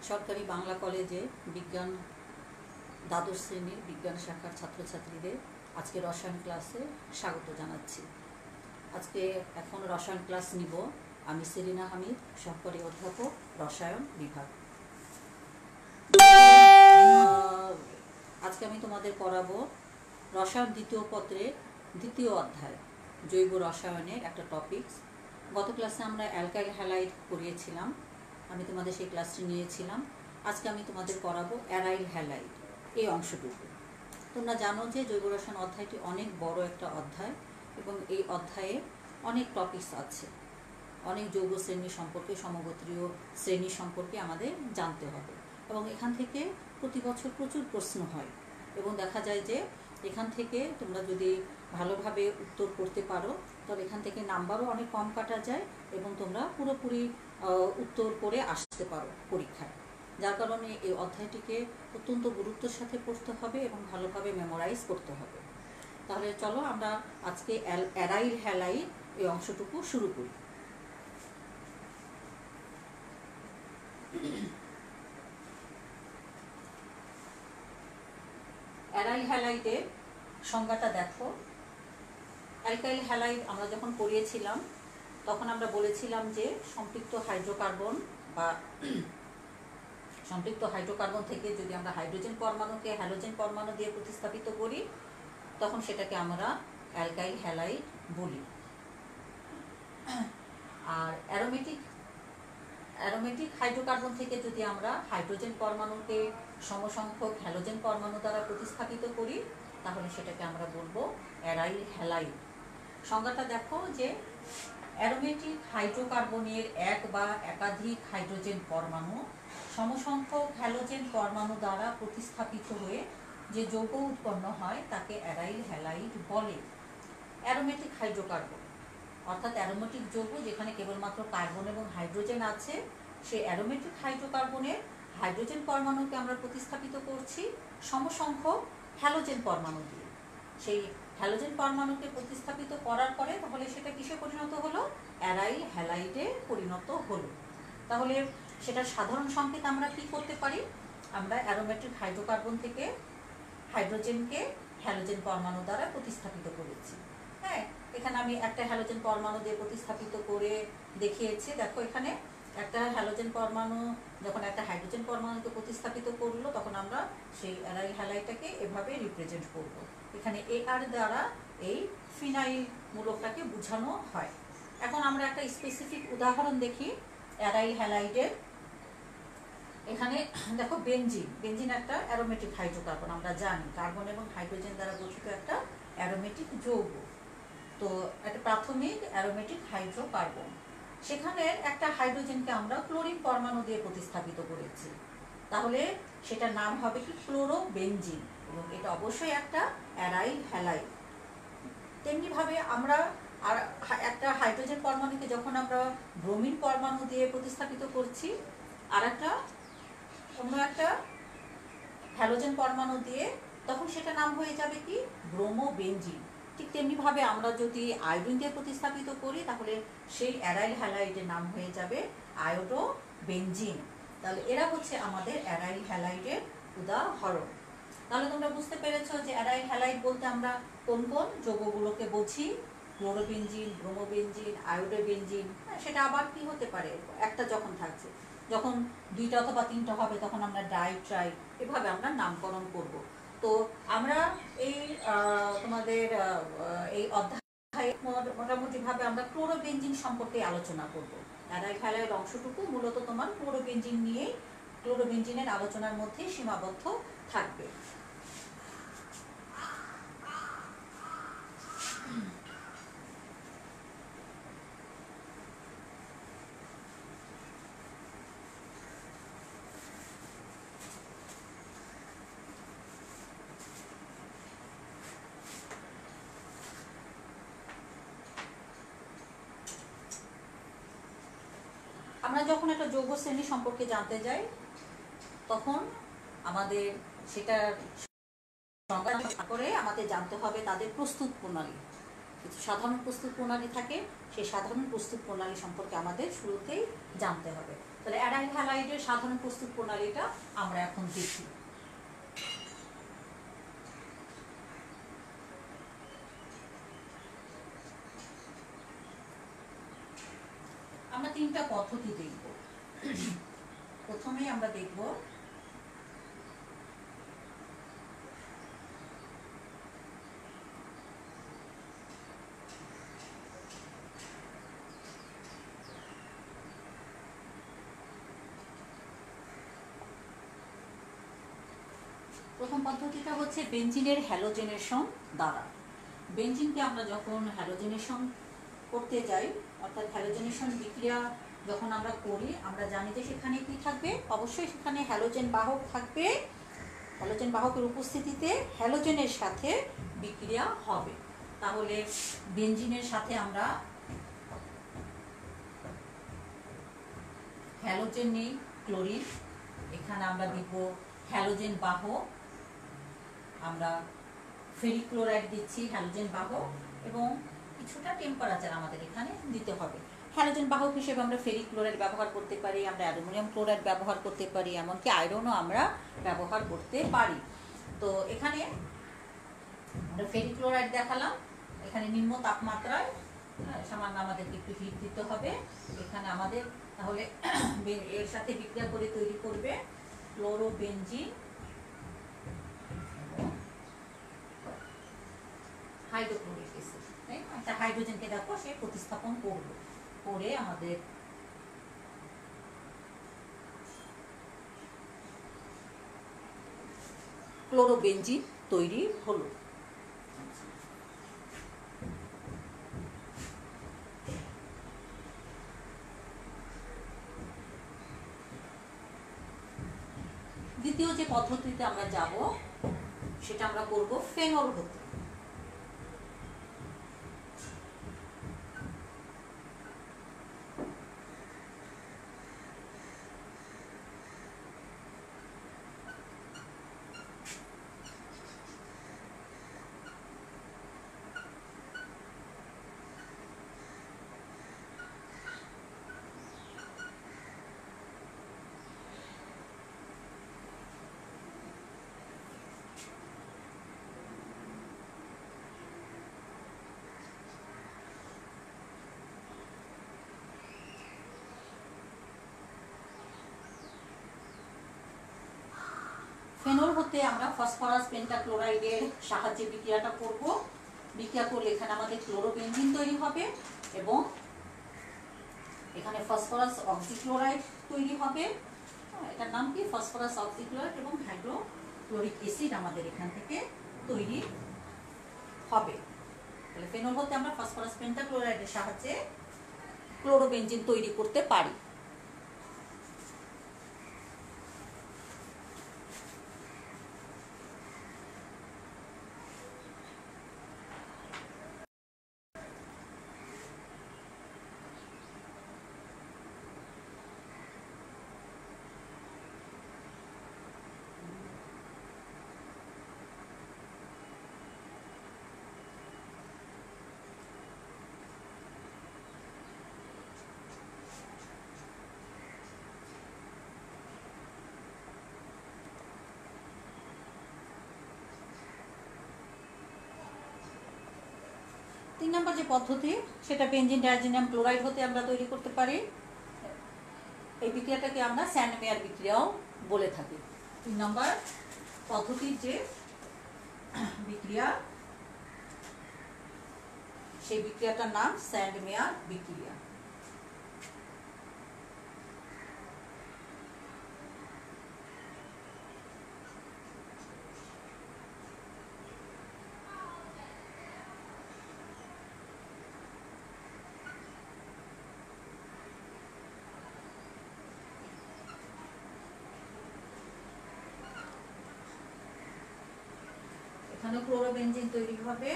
সরকারি বাংলা কলেজে বিজ্ঞান দ্বাদশ শ্রেণীর বিজ্ঞান শাখার ছাত্রছাত্রীদের আজকে রসায়ন ক্লাসে স্বাগত জানাচ্ছি। আজকে এখন রসায়ন ক্লাস নিব আমি সেলিনা হামিদ, সহকারী অধ্যাপক, রসায়ন বিভাগ। আজকে আমি তোমাদের পড়াবো রসায়ন দ্বিতীয় পত্রের দ্বিতীয় অধ্যায় জৈব রসায়নের একটা টপিকস। গত ক্লাসে আমরা অ্যালকাইল হ্যালাইড পড়িয়েছিলাম, আমি তোমাদের সেই ক্লাসটি নিয়েছিলাম। আজকে আমি তোমাদের পড়াবো অ্যারাইল হ্যালাইড এই অংশটুকু। তোমরা জানো যে জৈব রসায়ন অধ্যায়টি অনেক বড় একটা অধ্যায় এবং এই অধ্যায়ে অনেক টপিকস আছে, অনেক যৌগ শ্রেণী সম্পর্কে, সমগোত্রীয় শ্রেণী সম্পর্কে আমাদের জানতে হবে এবং এখান থেকে প্রতি বছর প্রচুর প্রশ্ন হয় এবং দেখা যায় যে এখান থেকে তোমরা যদি ভালোভাবে উত্তর করতে পারো তবে এখান থেকে নাম্বারও অনেক কম কাটা যায় এবং তোমরা পুরোপুরি উত্তর করে আসতে পারো পরীক্ষায়। যার কারণে এই অধ্যায়টিকে অত্যন্ত গুরুত্বের সাথে পড়তে হবে এবং ভালোভাবে মেমোরাইজ করতে হবে। তাহলে চলো আমরা আজকে অ্যারাইল হ্যালাইড এই অংশটুকু শুরু করি। অ্যারাইল হ্যালাইডের সংজ্ঞাটা দেখো। অ্যালকাইল হ্যালাইড আমরা যখন পড়িয়েছিলাম তখন আমরা বলেছিলাম যে সম্পৃক্ত হাইড্রোকার্বন বা সম্পৃক্ত হাইড্রোকার্বন থেকে যদি আমরা হাইড্রোজেন পরমাণুকে হ্যালোজেন পরমাণু দিয়ে প্রতিস্থাপিত করি তখন সেটাকে আমরা অ্যালকাইল হ্যালাইড বলি। আর অ্যারোমেটিক হাইড্রোকার্বন থেকে যদি আমরা হাইড্রোজেন পরমাণুকে সমসংখ্যক হ্যালোজেন পরমাণু দ্বারা প্রতিস্থাপিত করি তাহলে সেটাকে আমরা বলবো অ্যারাইল হ্যালাইড। সংজ্ঞাটা দেখো যে অ্যারোমেটিক হাইড্রোকার্বনের এক বা একাধিক হাইড্রোজেন পরমাণু সমসংখ্যক হ্যালোজেন পরমাণু দ্বারা প্রতিস্থাপিত হয়ে যে যৌগ উৎপন্ন হয় তাকে অ্যারাইল হ্যালাইড বলে। অ্যারোমেটিক হাইড্রোকার্বন অর্থাৎ অ্যারোমেটিক যৌগ যেখানে কেবলমাত্র কার্বন এবং হাইড্রোজেন আছে, সেই অ্যারোমেটিক হাইড্রোকার্বনের হাইড্রোজেন পরমাণুকে আমরা প্রতিস্থাপিত করছি সমসংখ্যক হ্যালোজেন পরমাণু দিয়ে। সেই হ্যালোজেন পরমাণুকে প্রতিস্থাপিত করার পরে তাহলে সেটা কিসে পরিণত হলো? অ্যারাইল হ্যালাইডে পরিণত হলো। তাহলে সেটার সাধারণ সংকেত আমরা কি করতে পারি? আমরা অ্যারোমেটিক হাইড্রোকার্বন থেকে হাইড্রোজেনকে হ্যালোজেন পরমাণু দ্বারা প্রতিস্থাপিত করেছি। হ্যাঁ, এখানে আমি একটা হ্যালোজেন পরমাণু দিয়ে প্রতিস্থাপিত করে দেখিয়েছি। দেখো এখানে একটা হ্যালোজেন পরমাণু যখন একটা হাইড্রোজেন পরমাণুকে প্রতিস্থাপিত করলো তখন আমরা সেই অ্যারাইল হ্যালাইডটাকে এভাবে রিপ্রেজেন্ট করব। এখানে AR দ্বারা এই ফিনাইল মূলকটাকে বোঝানো হয়। এখন আমরা একটা স্পেসিফিক উদাহরণ দেখি অ্যারাইল হ্যালাইডের। এখানে দেখো বেনজিন একটা অ্যারোমেটিক হাইড্রোকার্বন, আমরা জানি কার্বন এবং হাইড্রোজেন দ্বারা গঠিত একটা অ্যারোমেটিক যৌগ। তো একটা প্রাথমিক অ্যারোমেটিক হাইড্রোকার্বন, সেখানে একটা হাইড্রোজেনকে আমরা ক্লোরিন পরমাণু দিয়ে প্রতিস্থাপিত করেছি, তাহলে সেটার নাম হবে কি? ক্লোরোবেনজিন, এবং এটা অবশ্যই একটা অ্যারাইল হ্যালাইড। তেমনিভাবে আমরা আর একটা হাইড্রোজেন পরমাণুকে যখন আমরা ব্রোমিন পরমাণু দিয়ে প্রতিস্থাপিত করছি আর অন্য একটা হ্যালোজেন পরমাণু দিয়ে, তখন সেটা নাম হয়ে যাবে কি? ব্রোমোবেনজিন। ঠিক তেমনিভাবে আমরা যদি আয়োডিন দিয়ে প্রতিস্থাপিত করি তাহলে সেই অ্যারাইল হ্যালাইডের নাম হয়ে যাবে আয়োডোবেনজিন। তাহলে এরা হচ্ছে আমাদের অ্যারাইল হ্যালাইডের উদাহরণ। তাহলে তোমরা বুঝতে পেরেছো যে অ্যারাইল হ্যালাইড বলতে আমরা কোন কোন যৌগগুলোকে বুঝি? ক্লোরোবেনজিন, ব্রোমোবেনজিন, আয়োডোবেনজিন। সেটা আবার কি হতে পারে? একটা যখন থাকছে, যখন দুইটা অথবা তিনটা হবে তখন আমরা ডাই, ট্রাই এভাবে আমরা নামকরণ করব। তো আমরা এই তোমাদের এই অধ্যায়ে মোটামুটিভাবে আমরা ক্লোরোবেনজিন সম্পর্কে আলোচনা করব। অ্যারাইল হ্যালাইড অংশটুকু মূলত তোমার ক্লোরোবেনজিন নিয়ে, ক্লোরোবেনজিনের আলোচনার মধ্যে সীমাবদ্ধ থাকবে। আমরা যখন একটা যৌগ শ্রেণী সম্পর্কে জানতে যাই তখন আমাদের সেটার সংজ্ঞা করে আমাদের জানতে হবে তাদের প্রস্তুত প্রণালী। কিছু সাধারণ প্রস্তুত প্রণালী থাকে, সেই সাধারণ প্রস্তুত প্রণালী সম্পর্কে আমাদের শুরুতেই জানতে হবে। তাহলে অ্যারাইল হ্যালাইডের সাধারণ প্রস্তুত প্রণালীটা আমরা এখন দেখি। আমরা তিনটা পদ্ধতি দেখব। প্রথমেই আমরা দেখব প্রথম পদ্ধতিটা হচ্ছে বেঞ্জিনের হ্যালোজেনেশন দ্বারা। বেঞ্জিনকে আমরা যখন হ্যালোজেনেশন করতে যাই, অর্থাৎ হ্যালোজেনেশন বিক্রিয়া যখন আমরা করি, আমরা জানি যে সেখানে কি থাকবে, অবশ্যই সেখানে হ্যালোজেন বাহক থাকবে। হ্যালোজেন বাহকের উপস্থিতিতে হ্যালোজেনের সাথে বিক্রিয়া হবে। তাহলে বেঞ্জিনের সাথে আমরা হ্যালোজেন নেই, ক্লোরিন, এখানে আমরা দিব হ্যালোজেন বাহক, আমরা ফেরিক ক্লোরাইড দিচ্ছি হ্যালোজেন বাহক, এবং কিছুটা টেম্পারেচার আমাদের এখানে দিতে হবে। হ্যালোজেন বাহক হিসেবে আমরা ফেরিক ক্লোরাইড ব্যবহার করতে পারি, আমরা অ্যালুমিনিয়াম ক্লোরাইড ব্যবহার করতে পারি, এমনকি আয়রনও আমরা ব্যবহার করতে পারি। তো এখানে আমরা ফেরিক ক্লোরাইড দেখালাম, এখানে নিম্ন তাপমাত্রায় সামান্য আমাদেরকে একটু হিট দিতে হবে। এখানে আমাদের তাহলে এর সাথে বিক্রিয়া করে তৈরি করবে ক্লোরোবেনজিন হাইড্রোক্লোরিক অ্যাসিড। একটা হাইড্রোজেনকে দেখো সে প্রতিস্থাপন করবে, করে আমাদের ক্লোরোবেনজিন তৈরি হলো। দ্বিতীয় যে পদ্ধতিতে আমরা যাব সেটা আমরা করব ফেনল হতে। ফেনল হতে আমরা ফসফরাস পেন্টাক্লোরাইডের সাহায্যে বিক্রিয়াটা করব। বিক্রিয়া করলে এখানে আমাদের ক্লোরোবেনজিন তৈরি হবে এবং এখানে ফসফরাস অক্সিক্লোরাইড তৈরি হবে। এটার নাম কি? ফসফরাস অক্সিক্লোরাইড, এবং হাইড্রোক্লোরিক অ্যাসিড আমাদের এখান থেকে তৈরি হবে। তাহলে ফেনল হতে আমরা ফসফরাস পেন্টাক্লোরাইডের সাহায্যে ক্লোরোবেনজিন তৈরি করতে পারি। 3 নম্বর যে পদ্ধতি সেটা বেনজিন ডাইজিনাম ক্লোরাইড হতে আমরা তৈরি করতে পারি। এই বিক্রিয়াটাকে আমরা স্যান্ডমেয়ার বিক্রিয়াও বলে থাকি। 3 নম্বর পদ্ধতির যে বিক্রিয়া, সেই বিক্রিয়াটার নাম স্যান্ডমেয়ার বিক্রিয়া। এখানে ক্লোরোবেনজিন তৈরি হবে।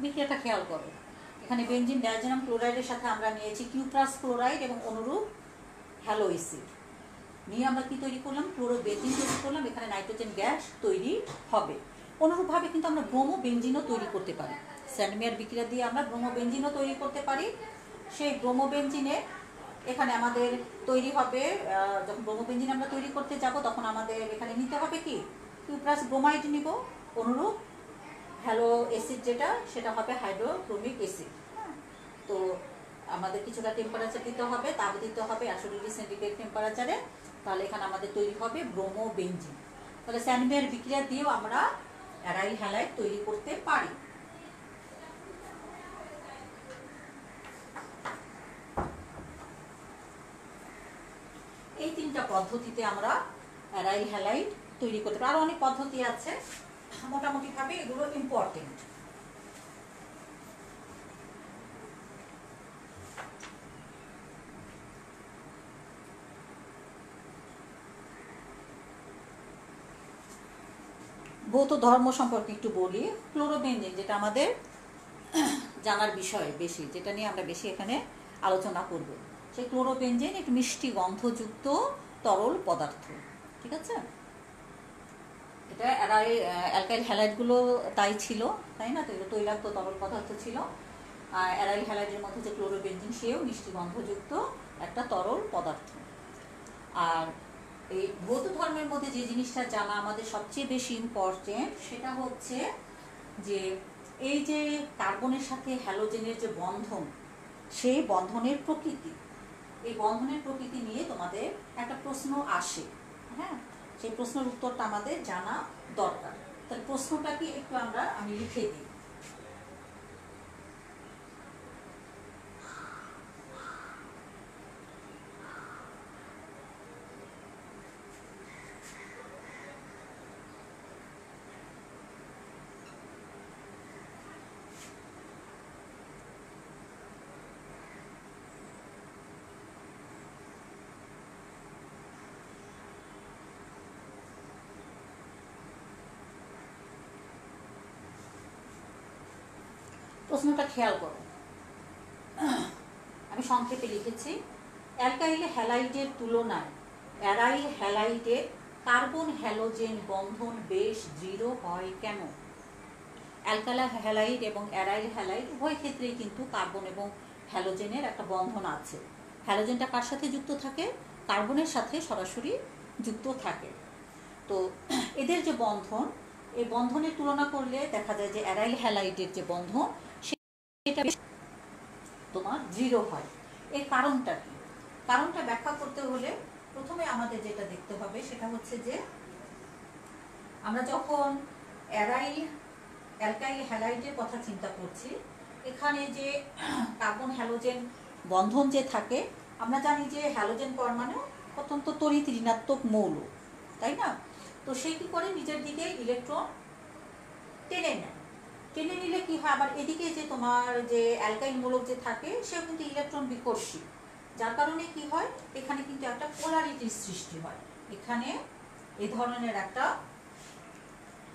বিক্রিয়াটা খেয়াল করো। এখানে বেনজিন ডায়াজোনিয়াম ক্লোরাইডের সাথে আমরা নিয়েছি কিউপ্রাস ক্লোরাইড এবং অনুরূপ হ্যালো অ্যাসিড নিয়ে আমরা কি তৈরি করলাম, ক্লোরোবেনজিন তৈরি করলাম। এখানে নাইট্রোজেন গ্যাস তৈরি হবে। অনুরূপভাবে কিন্তু আমরা ব্রোমোবেনজিনও তৈরি করতে পারি। স্যান্ডমেয়ার বিক্রিয়া দিয়ে আমরা ব্রোমোবেনজিনও তৈরি করতে পারি। সেই ব্রোমোবেনজিনে এখানে আমাদের তৈরি হবে, যখন ব্রোমোবেনজিন আমরা তৈরি করতে যাব তখন আমাদের এখানে নিতে হবে কি কিউপ্রাস ব্রোমাইড নিব, অনুরূপ হ্যালো অ্যাসিড যেটা সেটা হবে হাইড্রোক্রোমিক অ্যাসিড। তো আমাদের কিছুটা টেম্পারেচার দিতে হবে, তাপ দিতে হবে 100 ডিগ্রি সেন্টিগ্রেড টেম্পারেচারে, তাহলে এখানে আমাদের তৈরি হবে ব্রোমোবেনজিন। তাহলে স্যান্ডমেয়ার বিক্রিয়া দিয়েও আমরা অ্যারাইল হ্যালাইড তৈরি করতে পারি। এই তিনটা পদ্ধতিতে আমরা অ্যারাইল হ্যালাইড তৈরি করতে পারি। আরো অনেক পদ্ধতি আছে, মোটামুটি ভাবে এগুলো ইম্পর্টেন্ট। ভৌত ধর্ম সম্পর্কে একটু বলি। ক্লোরোবেনজিন যেটা আমাদের জানার বিষয় বেশি, যেটা নিয়ে আমরা বেশি এখানে আলোচনা করব, সেই ক্লোরোবেনজিন একটু মিষ্টি গন্ধযুক্ত তরল পদার্থ। ঠিক আছে, এটা অ্যালকাইল হ্যালাইডগুলো তাই ছিল, তাই না? তো এগুলো তৈলাক্ত তরল পদার্থ ছিল। অ্যারাইল হ্যালাইডের মধ্যে যে ক্লোরোবেনজিন সেও মিষ্টি গন্ধযুক্ত একটা তরল পদার্থ। আর এই ভৌত ধর্মের মধ্যে যে জিনিসটা জানা আমাদের সবচেয়ে বেশি ইম্পর্টেন্ট সেটা হচ্ছে যে এই যে কার্বনের সাথে হ্যালোজেনের যে বন্ধন, সেই বন্ধনের প্রকৃতি, এই বন্ধনের প্রকৃতি নিয়ে তোমাদের একটা প্রশ্ন আসে। হ্যাঁ, সেই প্রশ্নের উত্তরটা আমাদের জানা দরকার। তাহলে প্রশ্নটা কি একটু আমি লিখে দিই। প্রশ্নটা খেয়াল করো, আমি সংক্ষেপে লিখেছি। অ্যালকাইল হ্যালাইডের তুলনায় অ্যারাইল হ্যালাইডের কার্বন হ্যালোজেন বন্ধন বেশ দৃঢ় হয় কেন? অ্যালকাইল হ্যালাইড এবং অ্যারাইল হ্যালাইড উভয় ক্ষেত্রেই কিন্তু কার্বন এবং হ্যালোজেনের একটা বন্ধন আছে। হ্যালোজেনটা কার সাথে যুক্ত থাকে? কার্বনের সাথে সরাসরি যুক্ত থাকে। তো এদের যে বন্ধন, এই বন্ধনের তুলনা করলে দেখা যায় যে অ্যারাইল হ্যালাইডের যে বন্ধন সেটা তোমার দৃঢ় হয়। এর কারণটা কি? কারণটা ব্যাখ্যা করতে হলে প্রথমে আমাদের যেটা দেখতে হবে সেটা হচ্ছে যে আমরা যখন অ্যালকাইল হ্যালাইডের কথা চিন্তা করছি, এখানে যে কার্বন হ্যালোজেন বন্ধন যে থাকে, আমরা জানি যে হ্যালোজেন পরমাণু অত্যন্ত তড়িৎ ঋণাত্মক মৌল, তাই না? তো সে কি করে নিজের দিকে ইলেকট্রন টেনে নেয়। টেনে নিলে কি হয়, আবার এদিকে যে তোমার যে অ্যালকাইল মূলক যে থাকে সেও কিন্তু ইলেকট্রন বিকর্ষী, যার কারণে কি হয় এখানে কিন্তু একটা পোলারিটির সৃষ্টি হয়। এখানে এই ধরনের একটা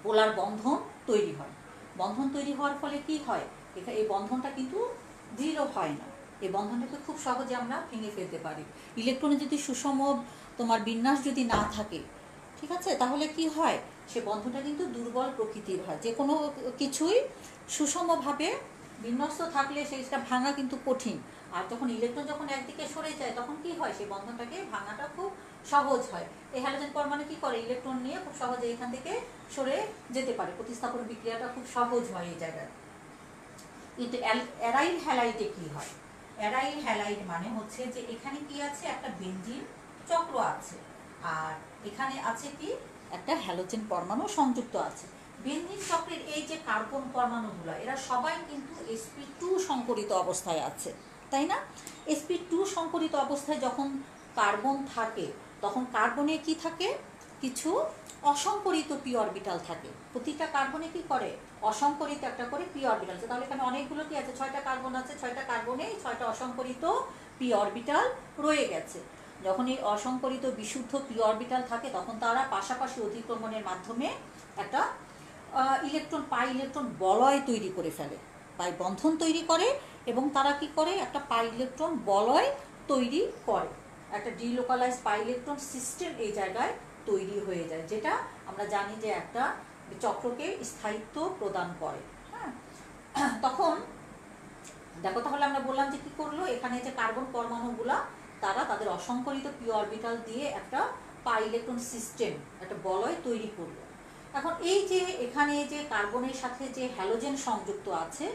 পোলার বন্ধন তৈরি হয়। বন্ধন তৈরি হওয়ার ফলে কি হয়, এই বন্ধনটা কিন্তু দৃঢ় হয় না। এই বন্ধনটাকে খুব সহজে আমরা ভেঙে ফেলতে পারি। ইলেকট্রনের যদি সুষম তোমার বিন্যাস যদি না থাকে, ঠিক আছে, তাহলে কি হয়, সে বন্ধনটা কিন্তু দুর্বল প্রকৃতির হয়। যে কোনো কিছুই সুষমভাবে বিন্যস্ত থাকলে সেটা ভাঙা কিন্তু কঠিন। আর যখন ইলেকট্রন যখন একদিকে সরে যায় তখন কি হয়, সেই বন্ধনটাকে ভাঙাটা খুব সহজ হয়। এই হ্যালোজেন পরমাণু কি করে, ইলেকট্রন নিয়ে খুব সহজে এখান থেকে সরে যেতে পারে। প্রতিস্থাপন বিক্রিয়াটা খুব সহজ হয় এই জায়গায়। কিন্তু অ্যারাইল হ্যালাইডে কি হয়, অ্যারাইল হ্যালাইড মানে হচ্ছে যে এখানে কি আছে, একটা বেনজিন চক্র আছে, আর এখানে আছে কি একটা হ্যালোজেন পরমাণু সংযুক্ত আছে। বেনজিন চক্রের এই যে কার্বন পরমাণুগুলো, এরা সবাই কিন্তু sp2 সংকরিত অবস্থায় আছে, তাই না? sp2 সংকরিত অবস্থায় যখন কার্বন থাকে, তখন কার্বনে কি থাকে, কিছু অসংকরিত পি অরবিটাল থাকে। প্রতিটা কার্বনে কি করে, অসংকরিত একটা করে পি অরবিটাল আছে। তাহলে এখানে অনেকগুলো কি আছে, 6টা কার্বন আছে, 6টা কার্বনে 6টা অসংকরিত পি অরবিটাল রয়ে গেছে। যখন এই অসংকরিত বিশুদ্ধ পি অরবিটাল থাকে তখন তারা পাশাপাশি অধিক্রমণের মাধ্যমে একটা ইলেকট্রন পাই ইলেকট্রন বলয় তৈরি করে ফেলে। পাই বন্ধন তৈরি করে এবং তারা কি করে একটা পাই ইলেকট্রন বলয় তৈরি করে, একটা ডিলোকালাইজ পাই ইলেকট্রন সিস্টেম এই জায়গায় তৈরি হয়ে যায়, যেটা আমরা জানি যে একটা চক্রকে স্থায়িত্ব প্রদান করে। হ্যাঁ, তখন দেখো তাহলে আমরা বললাম যে কি করলো, এখানে যে কার্বন পরমাণুগুলা তারা তাদের অসংকরিত পি অরবিটাল দিয়ে একটা পাই ইলেকট্রন সিস্টেম, একটা বলয় তৈরি করলো। এখন এই যে এখানে যে কার্বনের সাথে যে হ্যালোজেন সংযুক্ত আছে,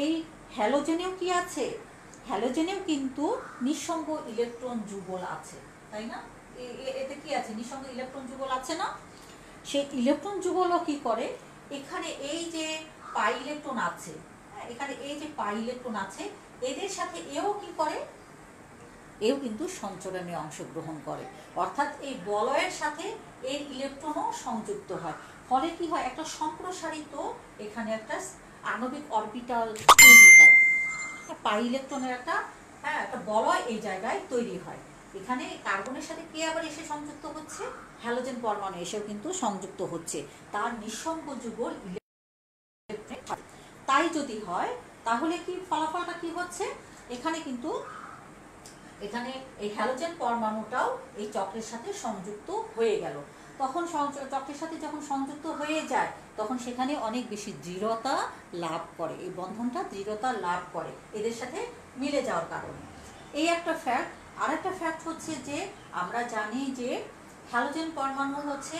এই হ্যালোজেনেও কি আছে, হ্যালোজেনেও কিন্তু নিঃসঙ্গ ইলেকট্রন যুগল আছে, তাই না? এতে কি আছে, নিঃসঙ্গ ইলেকট্রন যুগল আছে না? সেই ইলেকট্রন যুগলও কি করে, এখানে এই যে পাই ইলেকট্রন আছে, এখানে এই যে পাই ইলেকট্রন আছে, এদের সাথে এও কি করে, এও কিন্তু সঞ্চরণে অংশগ্রহণ করে, অর্থাৎ এই বলয়ের সাথে এর ইলেকট্রনও সংযুক্ত হয়। ফলে কি হয়, একটা সম্প্রসারিত এখানে একটা আণবিক অরবিটাল তৈরি হয়, পাই ইলেকট্রনের একটা একটা বলয় এই জায়গায় তৈরি হয়। এখানে কার্বনের সাথে কে আবার এসে সংযুক্ত হচ্ছে, হ্যালোজেন পরমাণু এসেও কিন্তু সংযুক্ত হচ্ছে, তার নিঃসঙ্গ যুগল ইলেকট্রন। তাই যদি হয় তাহলে কি ফলাফলটা কি হচ্ছে, এখানে কিন্তু এখানে এই হ্যালোজেন পরমাণুটাও এই চক্রের সাথে সংযুক্ত হয়ে গেল। তখন চক্রের সাথে যখন সংযুক্ত হয়ে যায় তখন সেখানে অনেক বেশি দৃঢ়তা লাভ করে, এই বন্ধনটা দৃঢ়তা লাভ করে এদের সাথে মিলে যাওয়ার কারণে। এই একটা ফ্যাক্ট। আর একটা ফ্যাক্ট হচ্ছে যে আমরা জানি যে হ্যালোজেন পরমাণু হচ্ছে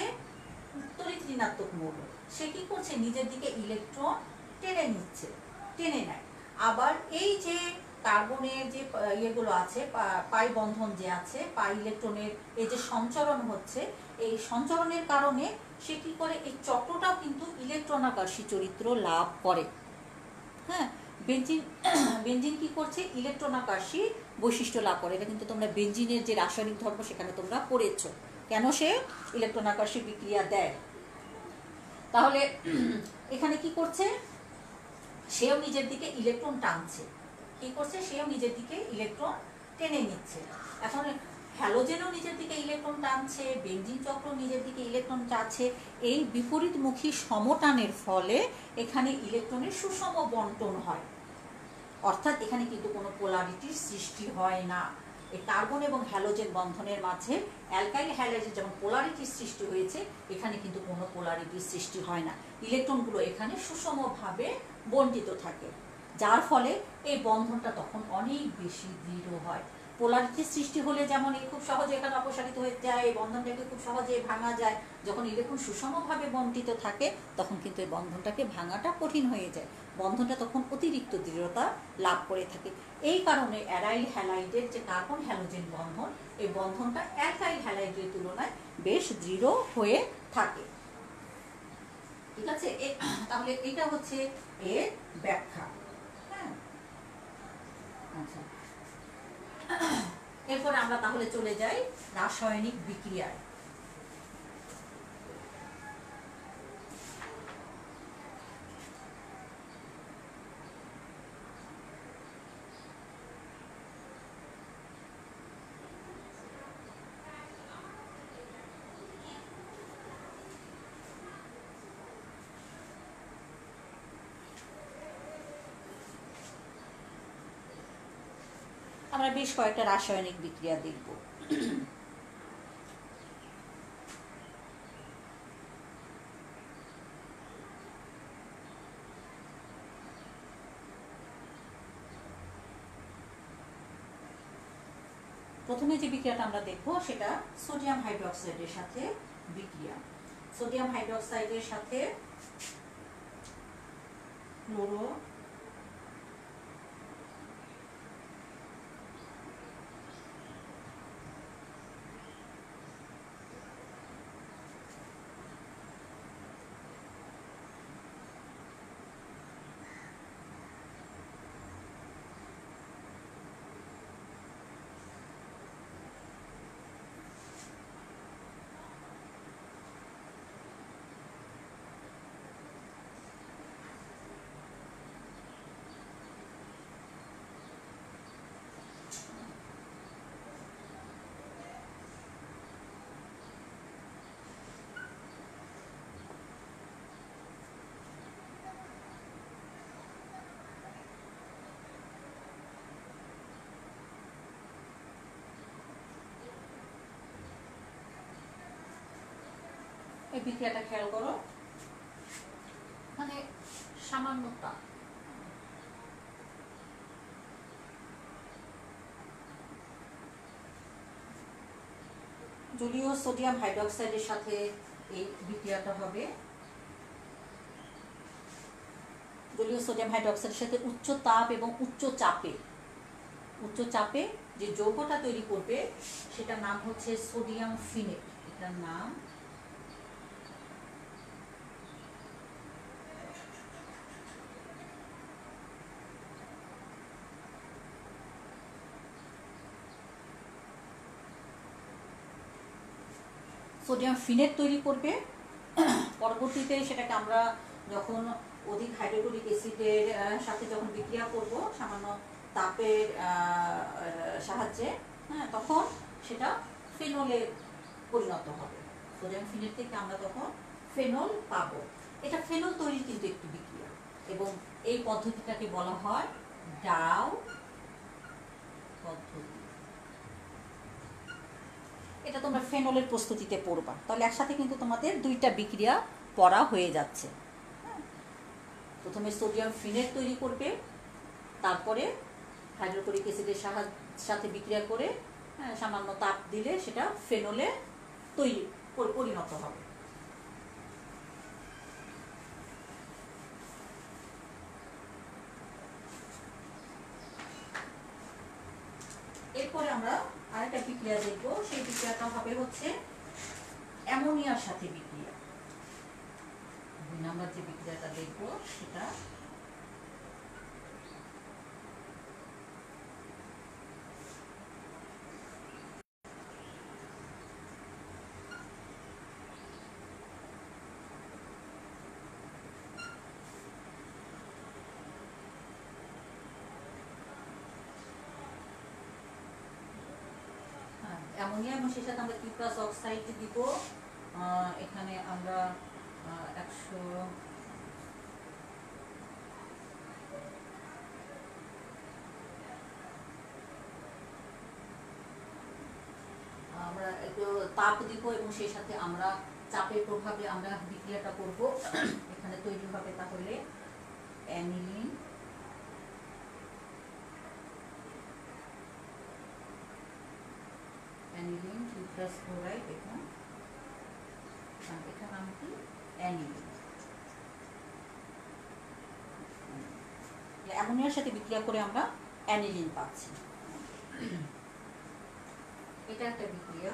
তড়িৎ ঋণাত্মক মৌল, সে কি করছে, নিজের দিকে ইলেকট্রন টেনে নিচ্ছে, টেনে নেয়। আবার এই যে কার্বনের যে ইয়েগুলো আছে, পাই বন্ধন যে আছে, পাই ইলেকট্রনের এই যে সঞ্চরণ হচ্ছে, এই সঞ্চরণের কারণে সে কি করে, এই চক্রটাও কিন্তু ইলেকট্রনাকর্ষী চরিত্র লাভ করে। হ্যাঁ, বেঞ্জিন বেঞ্জিন কি করছে, ইলেকট্রনাকর্ষী বৈশিষ্ট্য লাভ করে। এটা কিন্তু তোমরা বেঞ্জিনের যে রাসায়নিক ধর্ম সেখানে তোমরা পড়েছো, কেন সে ইলেকট্রনাকর্ষী বিক্রিয়া দেয়। তাহলে এখানে কি করছে, সেও নিজের দিকে ইলেকট্রন টানছে, কি করছে, সেও নিজের দিকে ইলেকট্রন টেনে নিচ্ছে। এখন হ্যালোজেনও নিজের দিকে ইলেকট্রন টানছে, বেঞ্জিন চক্র নিজের দিকে ইলেকট্রন টানছে। এই বিপরীতমুখী সমটানের ফলে এখানে ইলেকট্রনের সুষম বন্টন হয়, অর্থাৎ এখানে কিন্তু কোনো পোলারিটির সৃষ্টি হয় না। এই কার্বন এবং হ্যালোজেন বন্ধনের মাঝে অ্যালকাইল হ্যালাইডের যেমন পোলারিটির সৃষ্টি হয়েছে, এখানে কিন্তু কোনো পোলারিটির সৃষ্টি হয় না, ইলেকট্রনগুলো এখানে সুষমভাবে বন্টিত থাকে, যার ফলে এই বন্ধনটা তখন অনেক বেশি দৃঢ় হয়। পোলারিটির সৃষ্টি হলে যেমন খুব সহজে এখানে অপসারিত হয়ে যায়, এই বন্ধনটাকে খুব সহজে ভাঙা যায়। যখন ইলেকট্রন সুষমভাবে বন্টিত থাকে তখন কিন্তু এই বন্ধনটাকে ভাঙাটা কঠিন হয়ে যায়, বন্ধনটা তখন অতিরিক্ত দৃঢ়তা লাভ করে থাকে। এই কারণে অ্যারাইল হ্যালাইডের যে কার্বন হ্যালোজেন বন্ধন, এই বন্ধনটা অ্যালকাইল হ্যালাইডের তুলনায় বেশ দৃঢ় হয়ে থাকে। ঠিক আছে, তাহলে এটা হচ্ছে এর ব্যাখ্যা। হ্যাঁ, আচ্ছা, এরপরে আমরা তাহলে চলে যাই রাসায়নিক বিক্রিয়ায়। আমরা বেশ কয়েকটা রাসায়নিক বিক্রিয়া দেখব। প্রথমে যে বিক্রিয়াটা আমরা দেখব সেটা সোডিয়াম হাইড্রোক্সাইডের সাথে বিক্রিয়া। সোডিয়াম হাইড্রোক্সাইডের সাথে ক্লোরো এই বিক্রিয়াটা খেয়াল করো, মানে সামান্য তাপ, জলীয় সোডিয়াম হাইড্রোক্সাইডের সাথে এই বিক্রিয়াটা হবে। জলীয় সোডিয়াম হাইড্রোক্সাইডের সাথে উচ্চ তাপ এবং উচ্চ চাপে যে যৌগটা তৈরি করবে সেটার নাম হচ্ছে সোডিয়াম ফিনেট। এটার নাম সোডিয়াম ফিনেট তৈরি করবে। পরবর্তীতে সেটাকে আমরা যখন অধিক হাইড্রোক্লোরিক অ্যাসিডের সাথে যখন বিক্রিয়া করব সামান্য তাপের সাহায্যে, হ্যাঁ, তখন সেটা ফেনলে পরিণত হবে। সোডিয়াম ফিনেট থেকে আমরা তখন ফেনল পাবো। এটা ফেনল তৈরির কিন্তু একটি বিক্রিয়া এবং এই পদ্ধতিটাকে বলা হয় ডাউ পদ্ধতি। এটা তোমরা ফেনলের প্রস্তুতিতে পড়বা, তাহলে একসাথে কিন্তু তোমাদের দুইটা বিক্রিয়া পড়া হয়ে যাচ্ছে। প্রথমে সোডিয়াম ফিনেট তৈরি করবে, তারপরে হাইড্রোক্লোরিক অ্যাসিডের সাথে বিক্রিয়া করে সামান্য তাপ দিলে সেটা ফেনলে পরিণত হবে। এরপরে আমরা আরেকটা বিক্রিয়া দেখব, সেই বিক্রিয়াটা হবে হচ্ছে অ্যামোনিয়ার সাথে বিক্রিয়া। 2 নম্বর যে বিক্রিয়াটা দেখব সেটা অ্যামোনিয়া এবং সেই সাথে আমরা কিউপ্রাস অক্সাইড দিব। এখানে আমরা 100 আমরা একটু তাপ দিব এবং সেই সাথে আমরা চাপের প্রভাবে আমরা বিক্রিয়াটা করব। এখানে তৈরি হবে তাহলে অ্যানিলিন, কিউপ্রাস ক্লোরাইড এবং এটার নাম কি অ্যানিলিন। অ্যামোনিয়ার সাথে বিক্রিয়া করে আমরা অ্যানিলিন পাচ্ছি। এটা একটা বিক্রিয়া।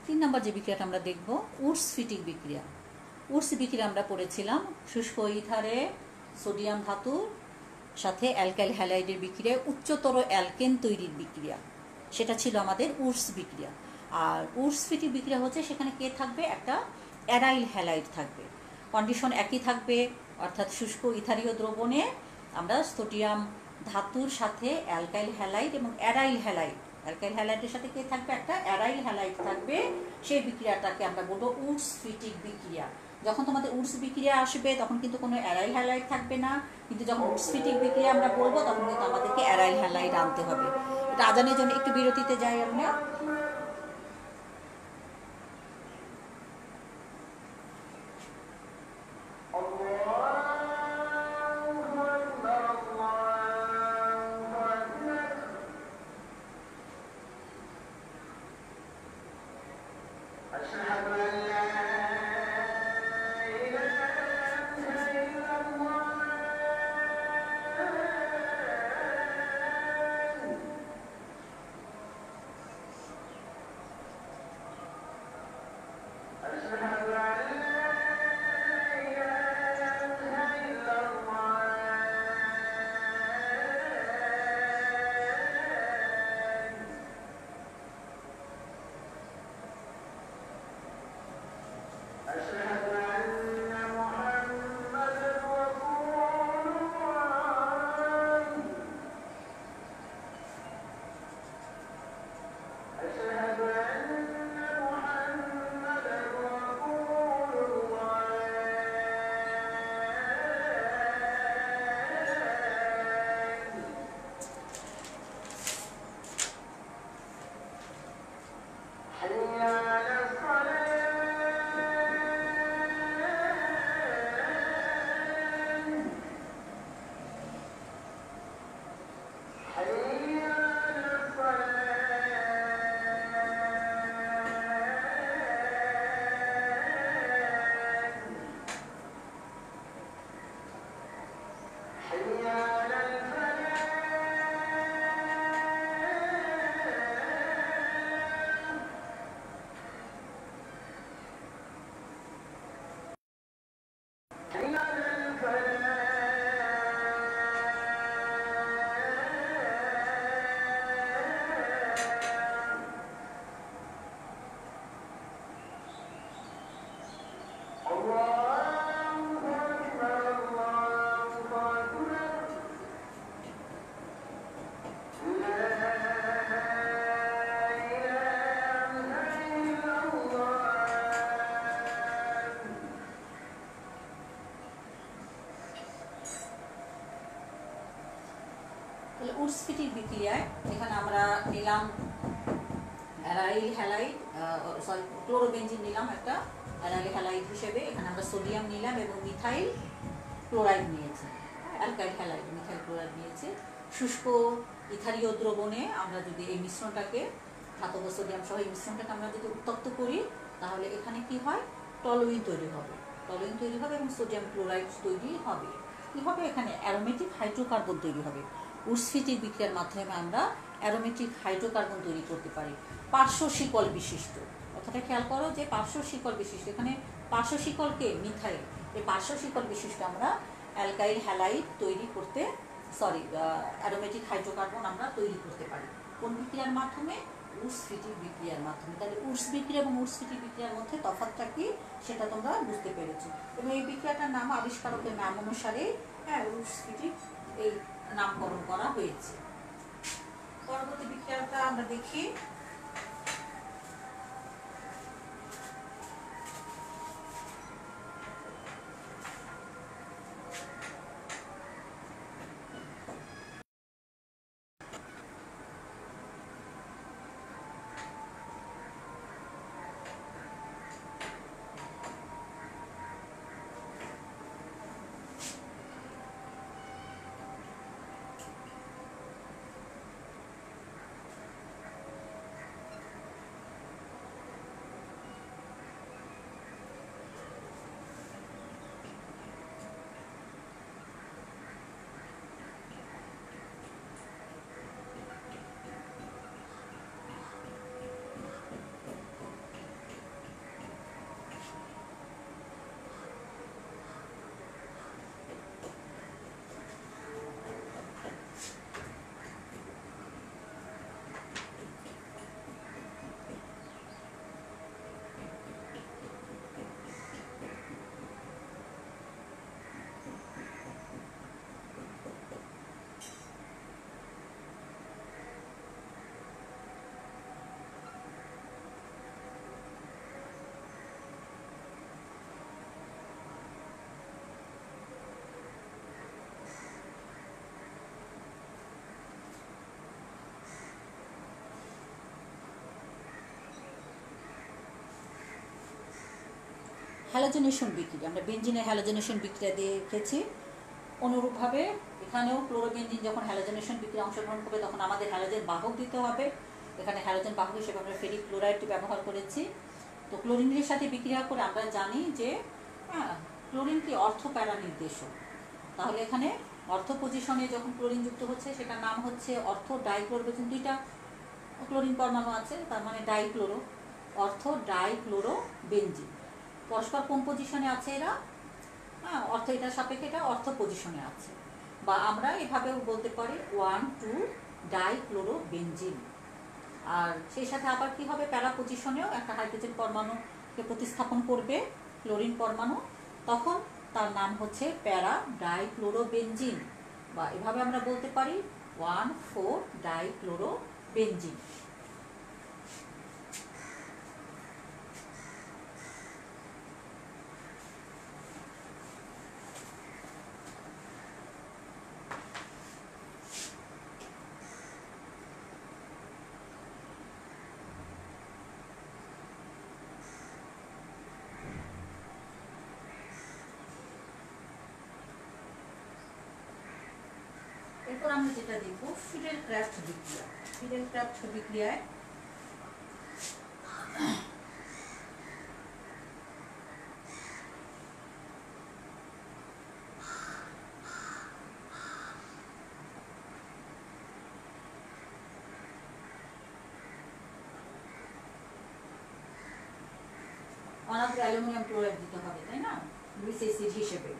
তিন নম্বর যে বিক্রিয়াটা আমরা দেখব উডস ফিটিং বিক্রিয়া। উডস বিক্রিয়া আমরা পড়েছিলাম শুষ্ক ইথারে সোডিয়াম ধাতুর সাথে অ্যালকাইল হ্যালাইডের বিক্রিয়ায় উচ্চতর অ্যালকেন তৈরির বিক্রিয়া, সেটা ছিল আমাদের উডস বিক্রিয়া। আর উডস ফিটিং বিক্রিয়া হচ্ছে সেখানে কে থাকবে, একটা অ্যারাইল হ্যালাইড থাকবে। কন্ডিশন একই থাকবে, অর্থাৎ শুষ্ক ইথারীয় দ্রবণে আমরা সোডিয়াম ধাতুর সাথে অ্যালকাইল হ্যালাইড এবং অ্যারাইল হ্যালাইডের সাথে কে থাকবে, একটা অ্যারাইল হ্যালাইড থাকবে। সেই বিক্রিয়াটাকে আমরা বলবো উডস ফিটিং বিক্রিয়া। যখন তোমাদের উডস বিক্রিয়া আসবে তখন কিন্তু কোনো অ্যারাইল হ্যালাইড থাকবে না, কিন্তু যখন উডস ফিটিং বিক্রিয়া আমরা বলবো তখন কিন্তু আমাদেরকে অ্যারাইল হ্যালাইড আনতে হবে। এটা আজানের জন্য একটু বিরতিতে যাই আমরা। উডসফিটিক বিক্রিয়ায় এখানে আমরা নিলাম অ্যারাইল হ্যালাইড, সরি ক্লোরোবেনজিন নিলাম একটা অ্যারাইল হ্যালাইড হিসেবে। এখানে আমরা সোডিয়াম নিলাম এবং মিথাইল ক্লোরাইড নিয়েছি, অ্যালকাইল হ্যালাইড মিথাইল ক্লোরাইড নিয়েছি। শুষ্ক ইথারীয় দ্রবণে আমরা যদি এই মিশ্রণটাকে, ধাতব সোডিয়াম সহ এই মিশ্রণটাকে আমরা যদি উত্তপ্ত করি, তাহলে এখানে কি হয়, টলুইন তৈরি হবে। টলুইন তৈরি হবে এবং সোডিয়াম ক্লোরাইড তৈরি হবে। কি হবে, এখানে অ্যারোমেটিক হাইড্রোকার্বন তৈরি হবে। উডসফিটিক বিক্রিয়ার মাধ্যমে আমরা অ্যারোমেটিক হাইড্রোকার্বন তৈরি করতে পারি পার্শ্ব শিকল বিশিষ্ট। কথাটা খেয়াল করো যে পার্শ্ব শিকল বিশিষ্ট, এখানে পার্শ্ব শিকলকে মিথাইল, এই পার্শ্ব শিকল বিশিষ্ট আমরা অ্যালকাইল হ্যালাইড তৈরি করতে, সরি অ্যারোমেটিক হাইড্রোকার্বন আমরা তৈরি করতে পারি। কোন বিক্রিয়ার মাধ্যমে, উডসফিটিক বিক্রিয়ার মাধ্যমে। তাহলে উডস বিক্রিয়া এবং উডসফিটিক বিক্রিয়ার মধ্যে তফাৎটা কি সেটা তোমরা বুঝতে পেরেছো। এবং এই বিক্রিয়াটার নাম আবিষ্কারকের নাম অনুসারে উডসফিটিক এই নামকরণ করা হয়েছে। পরবর্তী বিক্রিয়াটা আমরা দেখি। হ্যালোজেনেশন বিক্রিয়া, আমরা বেনজিনের হ্যালোজেনেশন বিক্রিয়া দেখেছি। অনুরূপভাবে এখানেও ক্লোরোবেনজিন যখন হ্যালোজেনেশন বিক্রিয়া অংশগ্রহণ করবে তখন আমাদের হ্যালোজেন বাহক দিতে হবে। এখানে হ্যালোজেন বাহক হিসেবে আমরা ফেরিক ক্লোরাইডটি ব্যবহার করেছি। তো ক্লোরিনের সাথে বিক্রিয়া করে আমরা জানি যে ক্লোরিন কি অর্থ প্যারা নির্দেশক। তাহলে এখানে অর্থ পজিশনে যখন ক্লোরিন যুক্ত হচ্ছে সেটার নাম হচ্ছে অর্থ ডাইক্লোরোবেনজিন। দুইটা ক্লোরিন পরমাণু আছে, তার মানে ডাইক্লোরো, অর্থ ডাইক্লোরোবেনজিন। পরস্পর কোন পজিশনে আছে এরা, অর্থ এটার সাপেক্ষে এটা অর্থ পজিশনে আছে। বা আমরা এভাবেও বলতে পারি 1,2 ডাইক্লোরোবেনজিন। আর সেই সাথে আবার কি হবে, প্যারা পজিশনেও একটা হাইড্রোজেন পরমাণুকে প্রতিস্থাপন করবে ক্লোরিন পরমাণু, তখন তার নাম হচ্ছে প্যারা ডাইক্লোরোবেনজিন। বা এভাবে আমরা বলতে পারি 1,4 ডাইক্লোরোবেনজিন। এরপর আমরা যেটা দেখব ফিডেল-ক্রাফট বিক্রিয়া। ফিডেল-ক্রাফট বিক্রিয়ায় অনাদ্র অ্যালুমিনিয়াম ক্লোরাইড দিতে হবে, তাই না, লুইস অ্যাসিড হিসেবে।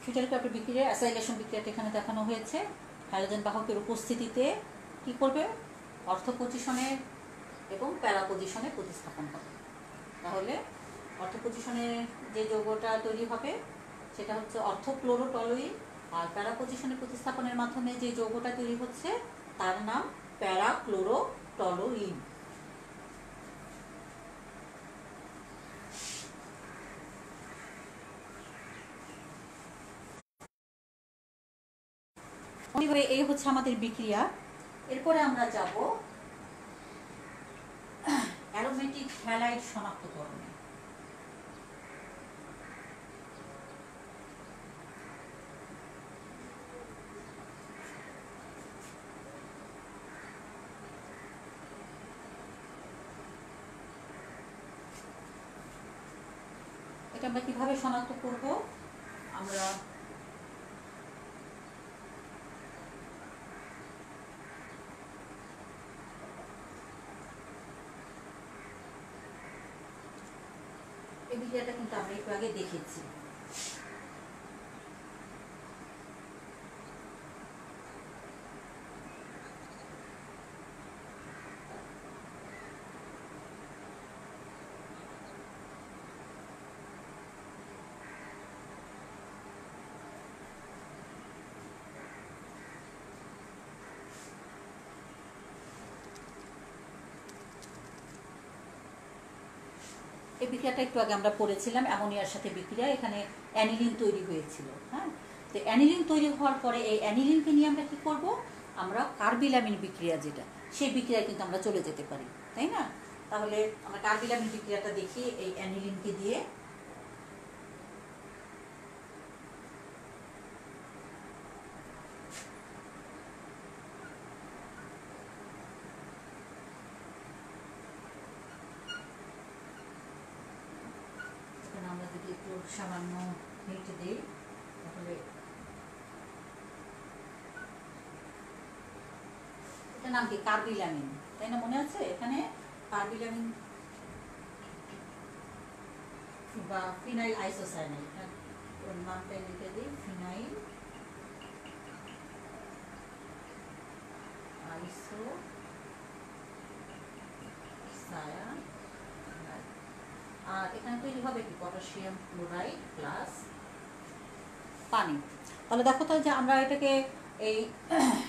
ফিটাল ক্রাফট বিক্রিয়া অ্যাসাইলেশন বিক্রিয়াটা এখানে দেখানো হয়েছে। হ্যালোজেন বাহকের উপস্থিতিতে কি করবে, অর্থ পজিশনে এবং প্যারা পজিশনে প্রতিস্থাপন হবে। তাহলে অর্থ পজিশনে যে যৌগটা তৈরি হবে সেটা হচ্ছে অর্থোক্লোরোটলুইন, আর প্যারা পজিশনে প্রতিস্থাপনের মাধ্যমে যে যৌগটা তৈরি হচ্ছে তার নাম প্যারাক্লোরোটলুইন। এই হচ্ছে আমাদের বিক্রিয়া। এরপরে আমরা যাব অ্যারোমেটিক হ্যালাইড শনাক্তকরণে। এটা আমরা কিভাবে শনাক্ত করব, আমরা এই বিক্রিয়াটা কিন্তু আমরা একটু আগে দেখেছি। এই বিক্রিয়াটা একটু আগে আমরা পড়েছিলাম, অ্যামোনিয়ার সাথে বিক্রিয়া, এখানে অ্যানিলিন তৈরি হয়েছিল। হ্যাঁ, তো অ্যানিলিন তৈরি হওয়ার পরে এই অ্যানিলিনকে নিয়ে আমরা কি করব, আমরা কার্বিলামিন বিক্রিয়া যেটা, সেই বিক্রিয়ায় কিন্তু আমরা চলে যেতে পারি, তাই না? তাহলে আমরা কার্বিলামিন বিক্রিয়াটা দেখি এই অ্যানিলিনকে দিয়ে। আমরা যদি একটু সামান্য হিট দিই তাহলে এটার নাম কি, কার্বিলামিন, তাই না? মনে আছে এখানে কার্বিলামিন বা ফিনাইল আইসোসায়ানাইড, ওর নামটা লিখে দিই, ফিনাইল আইসোসায়ানাইড। আর এখানে তৈরি হবে কি, পটাশিয়াম ক্লোরাইড প্লাস পানি। তাহলে দেখো তো যে আমরা এটাকে এই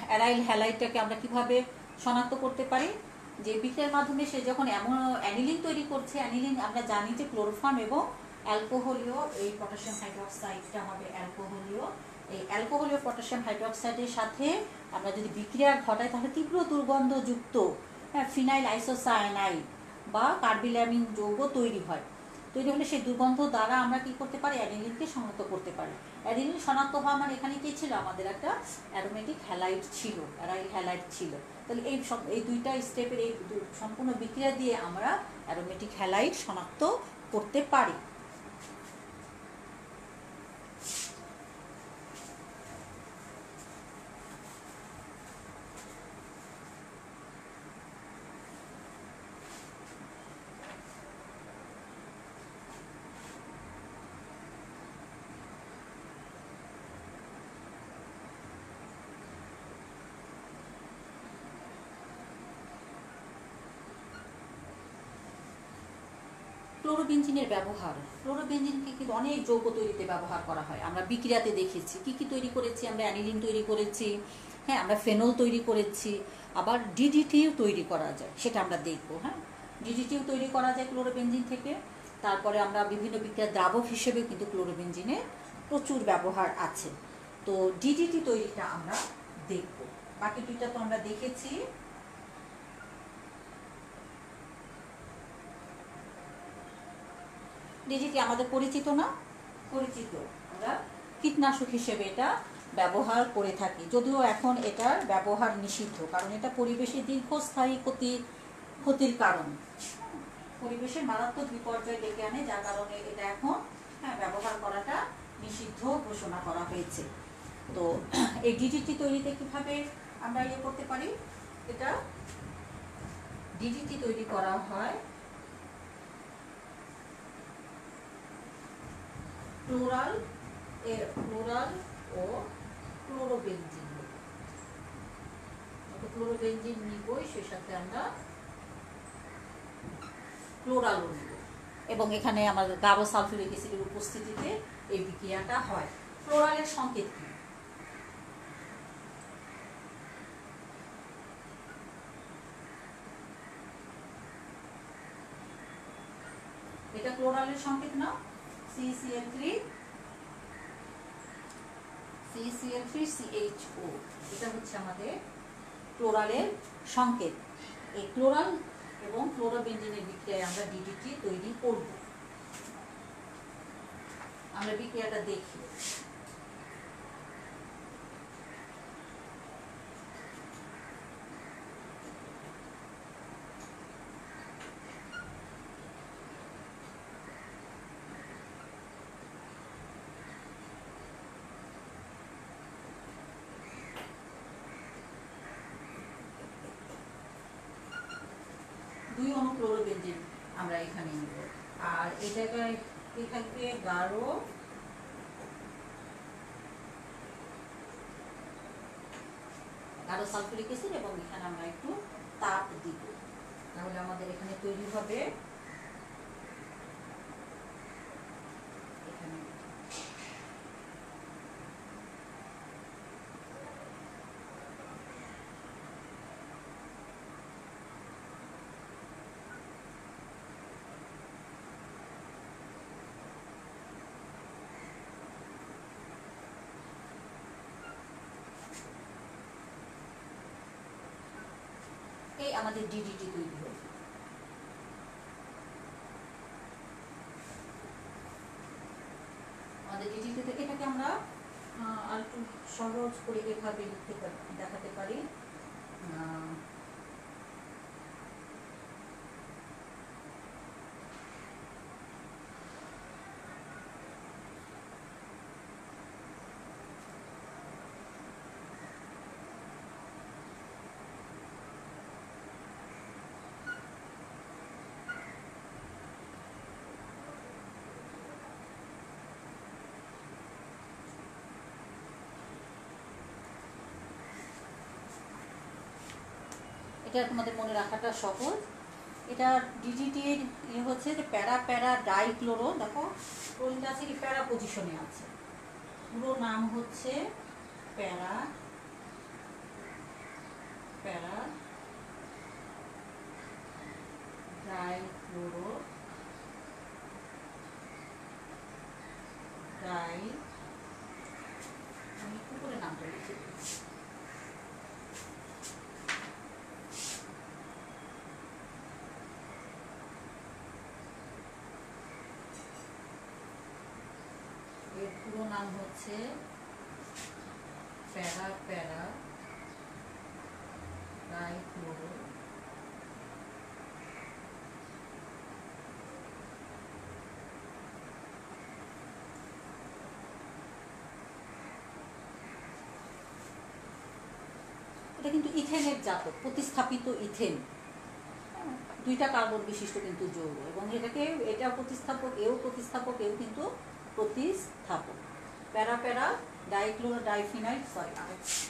অ্যারাইল হ্যালাইডটাকে আমরা কিভাবে শনাক্ত করতে পারি, যে বিক্রিয়ার মাধ্যমে সে যখন এমন অ্যানিলিন তৈরি করছে, অ্যানিলিন আমরা জানি যে ক্লোরোফর্ম এবং অ্যালকোহলীয়, এই পটাশিয়াম হাইড্রোক্সাইডটা হবে অ্যালকোহলীয়। এই অ্যালকোহলীয় পটাশিয়াম হাইড্রোক্সাইডের সাথে আমরা যদি বিক্রিয়া ঘটাই তাহলে তীব্র দুর্গন্ধযুক্ত ফিনাইল আইসোসায়ানাইড বা কার্বিলামিন যৌগ তৈরি হয়। তৈরি হলে সেই দুর্গন্ধ দ্বারা আমরা কি করতে পারি, অ্যানিলিনকে শনাক্ত করতে পারি। অ্যানিলিন শনাক্ত হওয়া মানে এখানে কি ছিল, আমাদের একটা অ্যারোমেটিক হ্যালাইড ছিল, অ্যারাইল হ্যালাইড ছিল। তাহলে এই দুইটা স্টেপের এই সম্পূর্ণ বিক্রিয়া দিয়ে আমরা অ্যারোমেটিক হ্যালাইড শনাক্ত করতে পারি। ক্লোরোবেনজিনের ব্যবহার, ক্লোরোবেনজিনকে কিন্তু অনেক যৌগ তৈরিতে ব্যবহার করা হয়। আমরা বিক্রিয়াতে দেখেছি কি কি তৈরি করেছি, আমরা অ্যানিলিন তৈরি করেছি, হ্যাঁ, আমরা ফেনল তৈরি করেছি, আবার ডিডিটিও তৈরি করা যায়, সেটা আমরা দেখবো। হ্যাঁ, ডিডিটিও তৈরি করা যায় ক্লোরোবেনজিন থেকে। তারপরে আমরা বিভিন্ন বিক্রিয়ার দ্রাবক হিসেবে কিন্তু ক্লোরোবেনজিনের প্রচুর ব্যবহার আছে। তো ডিডিটি তৈরিটা আমরা দেখব, বাকি দুইটা তো আমরা দেখেছি। ডিডিটি আমাদের পরিচিত না, পরিচিত, আমরা কীটনাশক হিসেবে এটা ব্যবহার করে থাকি, যদিও এখন এটার ব্যবহার নিষিদ্ধ, কারণ এটা পরিবেশে দীর্ঘস্থায়ী ক্ষতির কারণ, পরিবেশের মারাত্মক বিপর্যয় ডেকে আনে, যার কারণে এটা এখন ব্যবহার করাটা নিষিদ্ধ ঘোষণা করা হয়েছে। তো এই ডিডিটি তৈরিতে কিভাবে আমরা ইয়ে করতে পারি, এটা ডিডিটি তৈরি করা হয় ক্লোরাল এর ক্লোরাল ও ক্লোরোবেনজিন, ক্লোরোবেনজিন নিবই, সে সাথে আমরা ক্লোরালও নিব, এবং এখানে আমাদের গাঢ় সালফিউরিক অ্যাসিডের উপস্থিতিতে এই বিক্রিয়াটা হয়। ক্লোরালের সংকেত কি? এটা ক্লোরালের সংকেত না, CCl3CHO, এটা হচ্ছে আমাদের ক্লোরালের সংকেত। এই ক্লোরাল এবং ক্লোরোবেনজিনের বিক্রিয়ায় আমরা ডিডিটি তৈরি করব। আমরা বিক্রিয়াটা দেখি। দুই অণু ক্লোরোবেনজিন আমরা এখানে নিব, আর এই জায়গায় কি থাকবে? গাঢ় সালফিউরিক অ্যাসিড, এবং এখানে আমরা একটু তাপ দিব, তাহলে আমাদের এখানে তৈরি হবে এখানে এই আমাদের ডিডিটি তৈরি হবে। আমাদের ডিডিটিতে এটাকে আমরা আর একটু সহজ করে এভাবে লিখতে পারি, দেখাতে পারি। এটা তোমাদের মনে রাখাটা সহজ। এটা ডিডিটির হচ্ছে যে প্যারা প্যারা ডাইক্লোরো, দেখো ক্লোরিনটা আছে কি প্যারা পজিশনে আছে, পুরো নাম হচ্ছে প্যারা প্যারা ডাইক্লোরো আমি একটু করে নামটা লিখে দিচ্ছি। এর পুরো নাম হচ্ছে প্যারা প্যারা ডাইক্লোরো এটা কিন্তু ইথেনের জাতক, প্রতিস্থাপিত ইথেন, দুইটা কার্বন বিশিষ্ট কিন্তু যৌগ, এবং এটা প্রতিস্থাপক, এও কিন্তু প্রতিস্থাপক। প্যারা প্যারা ডাইক্লোরো ডাইফিনাইল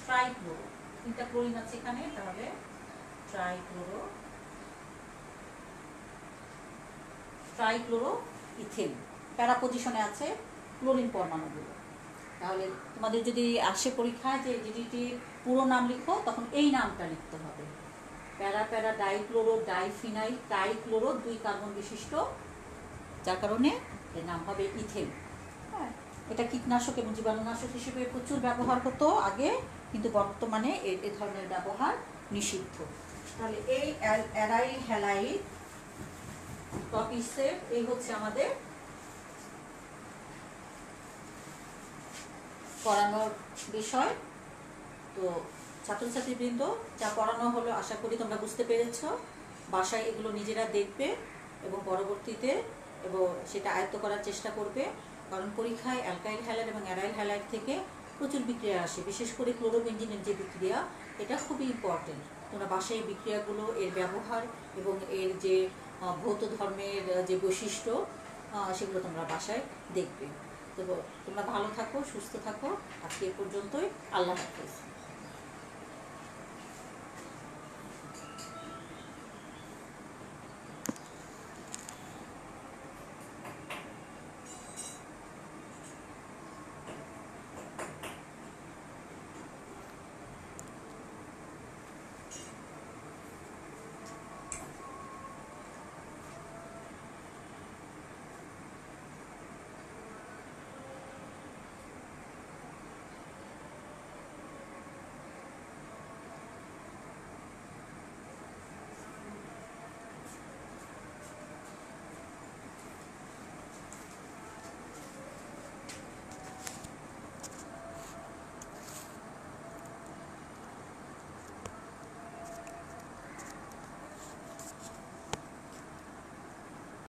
ট্রাইক্লোরো, তিনটা ক্লোরিন আছে এখানে, তাহলে ট্রাইক্লোরো ইথেন, প্যারা পজিশনে আছে ক্লোরিন পরমাণুগুলো। তাহলে তোমাদের যদি আসে পরীক্ষায় যে ডিডিটি পুরো নাম লিখো, তখন এই নামটা লিখতে হবে, প্যারা প্যারা ডাইক্লোরো ডাইফিনাইল ট্রাইক্লোরো, দুই কার্বন বিশিষ্ট, যার কারণে এর নাম হবে ইথেন। হ্যাঁ, এটা কীটনাশক এবং জীবাণুনাশক হিসেবে প্রচুর ব্যবহার হতো আগে, কিন্তু বর্তমানে এ ধরনের ব্যবহার নিষিদ্ধ। তাহলে এই অ্যারাইল হ্যালাইড টপিকসের এই হচ্ছে আমাদের পড়ানোর বিষয়। তো ছাত্রছাত্রীবৃন্দ, যা পড়ানো হলো আশা করি তোমরা বুঝতে পেরেছ। বাসায় এগুলো নিজেরা দেখবে এবং পরবর্তীতে সেটা আয়ত্ত করার চেষ্টা করবে, কারণ পরীক্ষায় অ্যালকাইল হ্যালাইড এবং অ্যারাইল হ্যালাইড থেকে প্রচুর বিক্রিয়া আসে, বিশেষ করে ক্লোরোবেনজিনের যে বিক্রিয়া, এটা খুবই ইম্পর্টেন্ট। তোমরা বাসায় এই বিক্রিয়াগুলো, এর ব্যবহার এবং এর যে ভৌত ধর্মের যে বৈশিষ্ট্য, সেগুলো তোমরা বাসায় দেখবে। তো তোমরা ভালো থাকো, সুস্থ থাকো। আজকে এ পর্যন্তই। আল্লাহ হাফেজ।